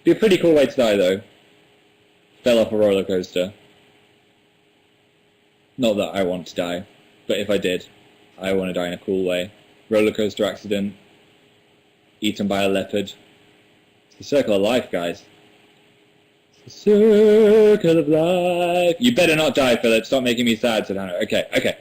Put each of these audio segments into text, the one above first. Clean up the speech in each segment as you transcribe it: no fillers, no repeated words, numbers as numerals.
Be a pretty cool way to die, though. Fell off a roller coaster. Not that I want to die, but if I did, I want to die in a cool way. Roller coaster accident. Eaten by a leopard. It's the circle of life, guys. It's the circle of life. You better not die, Philip. Stop making me sad, said Hannah. Okay.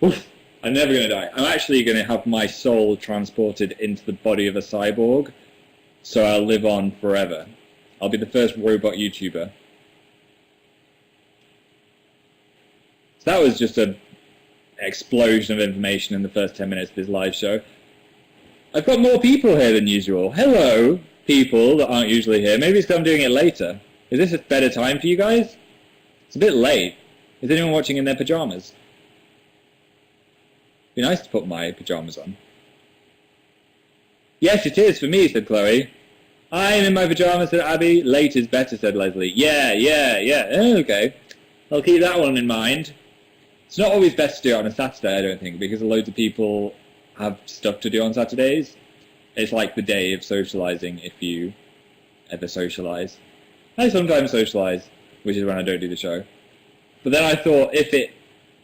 Oof. I'm never going to die. I'm actually going to have my soul transported into the body of a cyborg, so I'll live on forever. I'll be the first robot YouTuber. So that was just an explosion of information in the first 10 minutes of this live show. I've got more people here than usual. Hello, people that aren't usually here. Maybe it's because I'm doing it later. Is this a better time for you guys? It's a bit late. Is anyone watching in their pajamas? Be nice to put my pajamas on. Yes, it is for me, said Chloe. I'm in my pajamas, said Abby. Late is better, said Leslie. Yeah. Okay. I'll keep that one in mind. It's not always best to do it on a Saturday, I don't think, because loads of people have stuff to do on Saturdays. It's like the day of socialising, if you ever socialise. I sometimes socialise, which is when I don't do the show. But then I thought, if it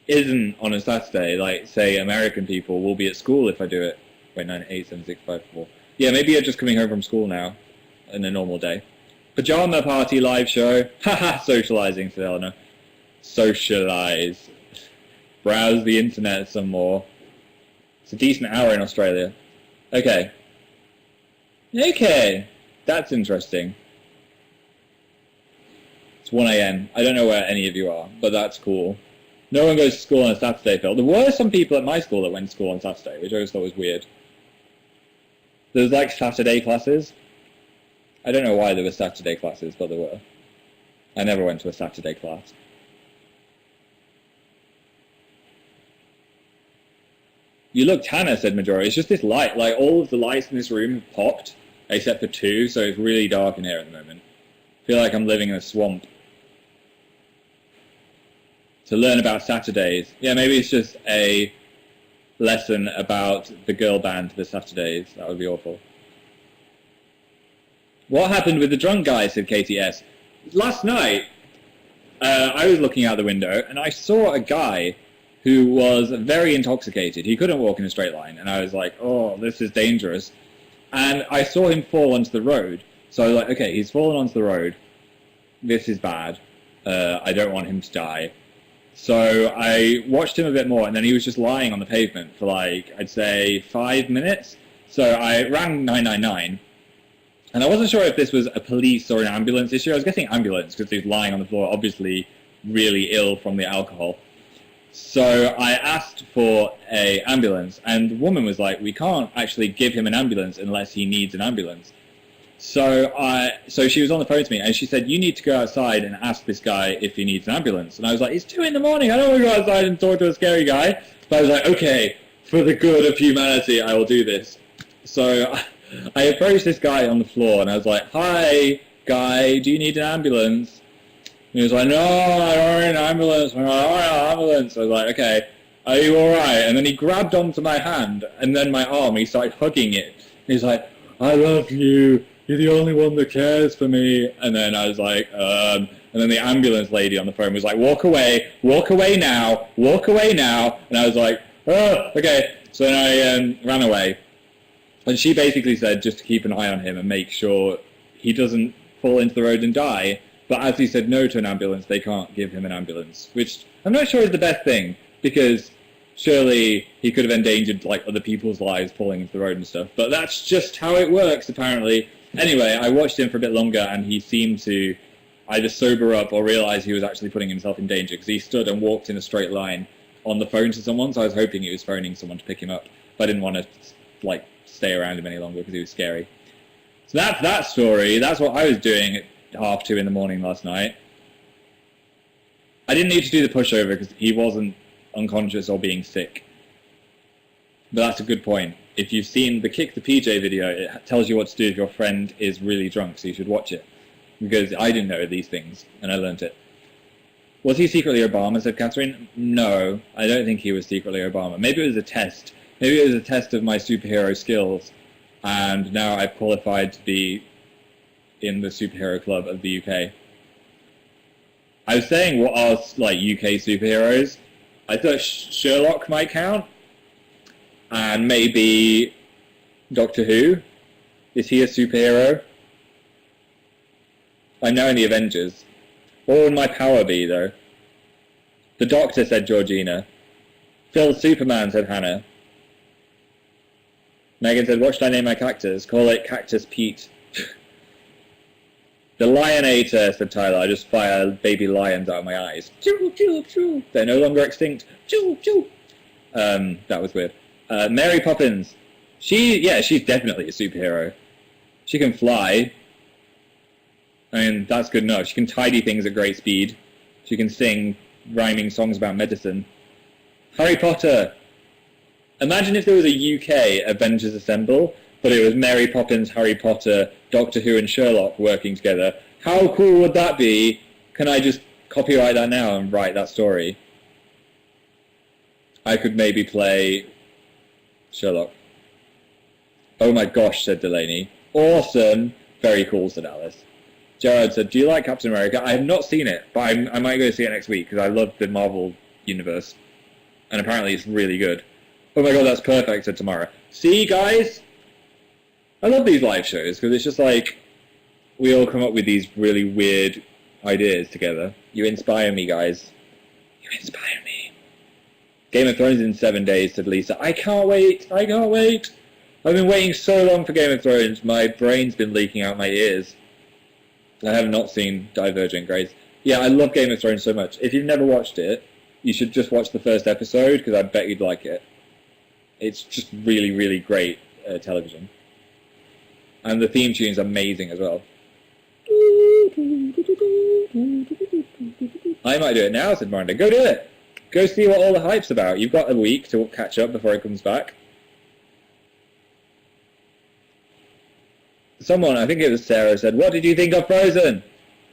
isn't on a Saturday, like, say, American people will be at school if I do it. Wait, 9, 8, 7, 6, 5, 4. Yeah, maybe you're just coming home from school now, in a normal day. Pajama party live show. Haha, socialising, said Eleanor. Socialise. Browse the internet some more. It's a decent hour in Australia. Okay, that's interesting. It's 1 AM. I don't know where any of you are, but that's cool. No one goes to school on a Saturday, Phil. There were some people at my school that went to school on Saturday, which I always thought was weird. There was like Saturday classes. I don't know why there were Saturday classes, but there were. I never went to a Saturday class. You look tanner, said Majora. It's just this light. Like, all of the lights in this room have popped, except for 2, so it's really dark in here at the moment. I feel like I'm living in a swamp. To learn about Saturdays. Yeah, maybe it's just a lesson about the girl band, the Saturdays. That would be awful. What happened with the drunk guy, said Katie S. Last night, I was looking out the window, and I saw a guy who was very intoxicated. He couldn't walk in a straight line, and I was like, oh, this is dangerous. And I saw him fall onto the road. So I was like, okay, he's fallen onto the road. This is bad. I don't want him to die. So I watched him a bit more, and then he was just lying on the pavement for like, I'd say 5 minutes. So I rang 999, and I wasn't sure if this was a police or an ambulance issue. I was guessing ambulance, because he was lying on the floor, obviously really ill from the alcohol. So I asked for an ambulance, and the woman was like, we can't actually give him an ambulance unless he needs an ambulance. So she was on the phone to me, and she said, you need to go outside and ask this guy if he needs an ambulance. And I was like, it's 2 in the morning, I don't want to go outside and talk to a scary guy. But I was like, okay, for the good of humanity, I will do this. So I approached this guy on the floor, and I was like, hi, guy, do you need an ambulance? And he was like, no, I don't need an ambulance. I don't need an ambulance. I was like, okay, are you alright? And then he grabbed onto my hand, and then my arm, he started hugging it. And he's like, I love you. You're the only one that cares for me. And then I was like, and then the ambulance lady on the phone was like, walk away now. And I was like, oh, okay. So then I ran away. And she basically said just to keep an eye on him and make sure he doesn't fall into the road and die. But as he said no to an ambulance, they can't give him an ambulance, which I'm not sure is the best thing, because surely he could have endangered like other people's lives falling into the road and stuff. But that's just how it works, apparently. Anyway, I watched him for a bit longer, and he seemed to either sober up or realize he was actually putting himself in danger, because he stood and walked in a straight line on the phone to someone, so I was hoping he was phoning someone to pick him up. But I didn't want to like stay around him any longer because he was scary. So that's that story. That's what I was doing at 2:30 in the morning last night. I didn't need to do the pushover because he wasn't unconscious or being sick. But that's a good point. If you've seen the Kick the PJ video, it tells you what to do if your friend is really drunk, so you should watch it. Because I didn't know these things, and I learnt it. Was he secretly Obama, said Catherine? No, I don't think he was secretly Obama. Maybe it was a test. Maybe it was a test of my superhero skills, and now I've qualified to be in the superhero club of the UK. I was saying what are like UK superheroes. I thought Sherlock might count, and maybe Doctor Who. Is he a superhero? I'm now in the Avengers. What would my power be, though? The Doctor, said Georgina. Phil Superman, said Hannah. Megan said, what should I name my cactus? Call it Cactus Pete. The Lionator, said Tyler. I just fire baby lions out of my eyes. Choo, choo, choo. They're no longer extinct. Choo, choo. That was weird. Mary Poppins. She's definitely a superhero. She can fly. I mean, that's good enough. She can tidy things at great speed. She can sing rhyming songs about medicine. Harry Potter. Imagine if there was a UK Avengers Assemble, but it was Mary Poppins, Harry Potter, Doctor Who and Sherlock working together. How cool would that be? Can I just copyright that now and write that story? I could maybe play Sherlock. Oh my gosh, said Delaney. Awesome. Very cool, said Alice. Gerard said, do you like Captain America? I have not seen it, but I might go see it next week because I love the Marvel universe. And apparently it's really good. Oh my god, that's perfect, said Tamara. See, guys? I love these live shows because it's just like we all come up with these really weird ideas together. You inspire me, guys. You inspire me. Game of Thrones in 7 days, said Lisa. I can't wait. I can't wait. I've been waiting so long for Game of Thrones. My brain's been leaking out my ears. I have not seen Divergent, Grace. Yeah, I love Game of Thrones so much. If you've never watched it, you should just watch the first episode because I bet you'd like it. It's just really, really great television. And the theme tune's amazing as well. I might do it now, said Miranda. Go do it. Go see what all the hype's about. You've got a week to catch up before it comes back. Someone, I think it was Sarah, said, what did you think of Frozen?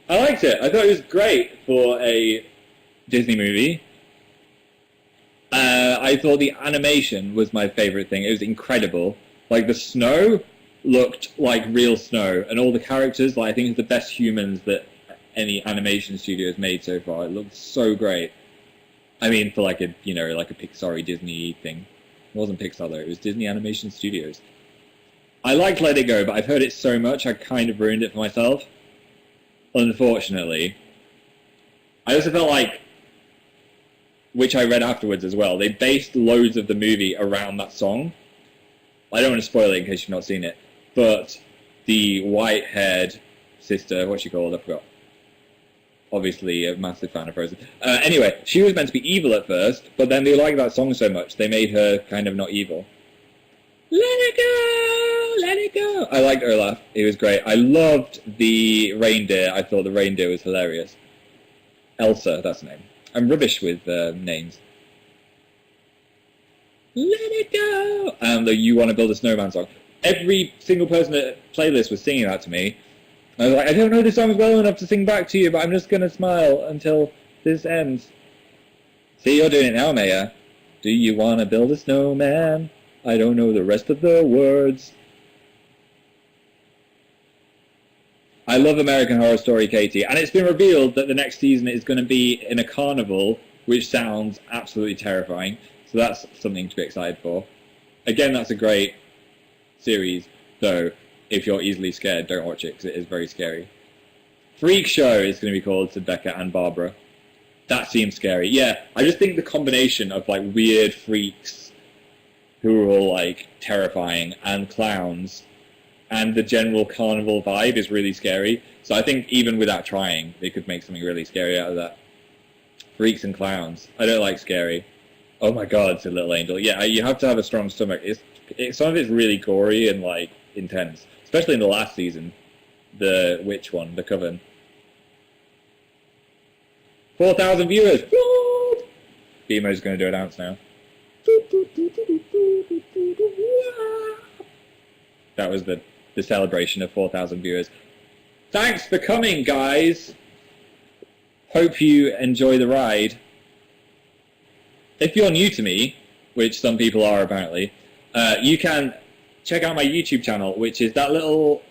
I liked it. I thought it was great for a Disney movie. I thought the animation was my favourite thing. It was incredible. Like, the snow looked like real snow, and all the characters, like, I think it's the best humans that any animation studio has made so far. It looked so great. I mean, for like a, like a Pixar-y Disney thing. It wasn't Pixar, though. It was Disney Animation Studios. I liked Let It Go, but I've heard it so much, I kind of ruined it for myself. Unfortunately. I also felt like, which I read afterwards as well, they based loads of the movie around that song. I don't want to spoil it in case you've not seen it, but the white-haired sister, what's she called? I forgot. Obviously a massive fan of Frozen. Anyway, she was meant to be evil at first, but then they liked that song so much, they made her kind of not evil. Let it go! Let it go! I liked Olaf. It was great. I loved the reindeer. I thought the reindeer was hilarious. Elsa, that's her name. I'm rubbish with names. Let it go! And the You Want to Build a Snowman song. Every single person at Playlist was singing that to me. I was like, I don't know the songs well enough to sing back to you, but I'm just going to smile until this ends. See, you're doing it now, Maya. Do you want to build a snowman? I don't know the rest of the words. I love American Horror Story, Katie. And it's been revealed that the next season is going to be in a carnival, which sounds absolutely terrifying. So that's something to be excited for. Again, that's a great series, though. If you're easily scared, don't watch it, because it is very scary. Freak Show is going to be called, said Becca and Barbara. That seems scary. Yeah, I just think the combination of, like, weird freaks who are all, like, terrifying, and clowns, and the general carnival vibe is really scary. So I think even without trying, they could make something really scary out of that. Freaks and clowns. I don't like scary. Oh my god, said Little Angel. Yeah, you have to have a strong stomach. Some of it's really gory and, like, intense. Especially in the last season. The witch one, the Coven. 4,000 viewers! Woo! BMO's going to do a dance now. That was the celebration of 4,000 viewers. Thanks for coming, guys! Hope you enjoy the ride. If you're new to me, which some people are apparently, you can check out my YouTube channel, which is that little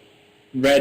red